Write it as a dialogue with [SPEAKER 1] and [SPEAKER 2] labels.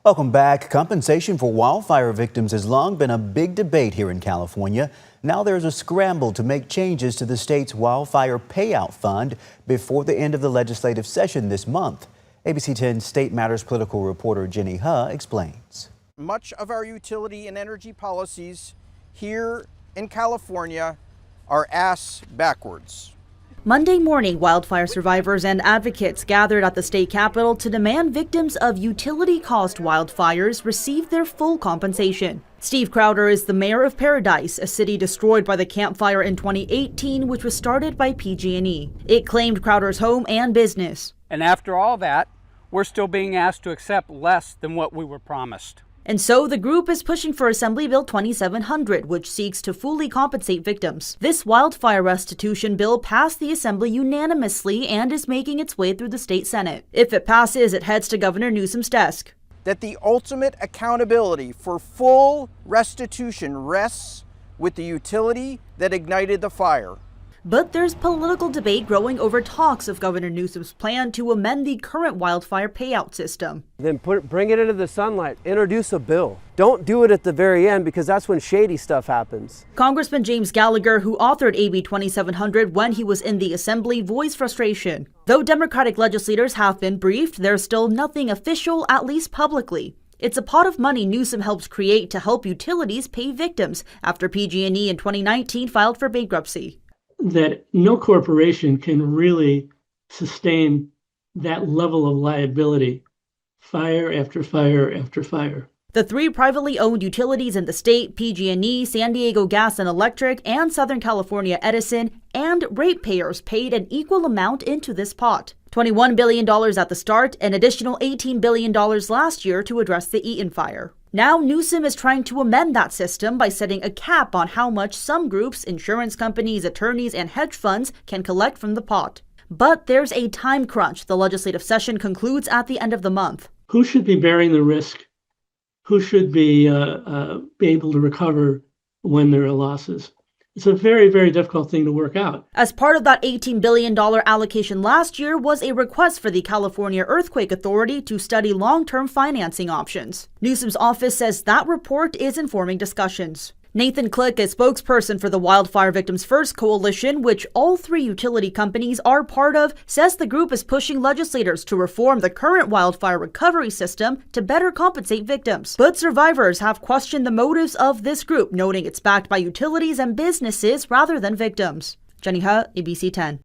[SPEAKER 1] Welcome back. Compensation for wildfire victims has long been a big debate here in California. Now there's a scramble to make changes to the state's wildfire payout fund before the end of the legislative session this month. ABC 10 State Matters political reporter Jenny Huh explains.
[SPEAKER 2] Much of our utility and energy policies here in California are ass backwards.
[SPEAKER 3] Monday morning, wildfire survivors and advocates gathered at the state capitol to demand victims of utility-caused wildfires receive their full compensation. Steve Crowder is the mayor of Paradise, a city destroyed by the Camp Fire in 2018, which was started by PG&E. It claimed Crowder's home and business.
[SPEAKER 4] And after all that, we're still being asked to accept less than what we were promised.
[SPEAKER 3] And so the group is pushing for Assembly Bill 2700, which seeks to fully compensate victims. This wildfire restitution bill passed the Assembly unanimously and is making its way through the state Senate. If it passes, it heads to Governor Newsom's desk.
[SPEAKER 2] That the ultimate accountability for full restitution rests with the utility that ignited the fire.
[SPEAKER 3] But there's political debate growing over talks of Governor Newsom's plan to amend the current wildfire payout system.
[SPEAKER 5] Then bring it into the sunlight, introduce a bill. Don't do it at the very end because that's when shady stuff happens.
[SPEAKER 3] Congressman James Gallagher, who authored AB 2700 when he was in the Assembly, voiced frustration. Though Democratic legislators have been briefed, there's still nothing official, at least publicly. It's a pot of money Newsom helped create to help utilities pay victims after PG&E in 2019 filed for bankruptcy.
[SPEAKER 6] That no corporation can really sustain that level of liability, fire after fire after fire.
[SPEAKER 3] The three privately owned utilities in the state, PG&E, San Diego Gas and Electric, and Southern California Edison, and ratepayers paid an equal amount into this pot. $21 billion at the start, an additional $18 billion last year to address the Eaton fire. Now Newsom is trying to amend that system by setting a cap on how much some groups, insurance companies, attorneys, and hedge funds can collect from the pot. But there's a time crunch. The legislative session concludes at the end of the month.
[SPEAKER 6] Who should be bearing the risk? Who should be able to recover when there are losses? It's a very, very difficult thing to work out.
[SPEAKER 3] As part of that $18 billion allocation last year was a request for the California Earthquake Authority to study long-term financing options. Newsom's office says that report is informing discussions. Nathan Click, a spokesperson for the Wildfire Victims First Coalition, which all three utility companies are part of, says the group is pushing legislators to reform the current wildfire recovery system to better compensate victims. But survivors have questioned the motives of this group, noting it's backed by utilities and businesses rather than victims. Jenny Huh, ABC 10.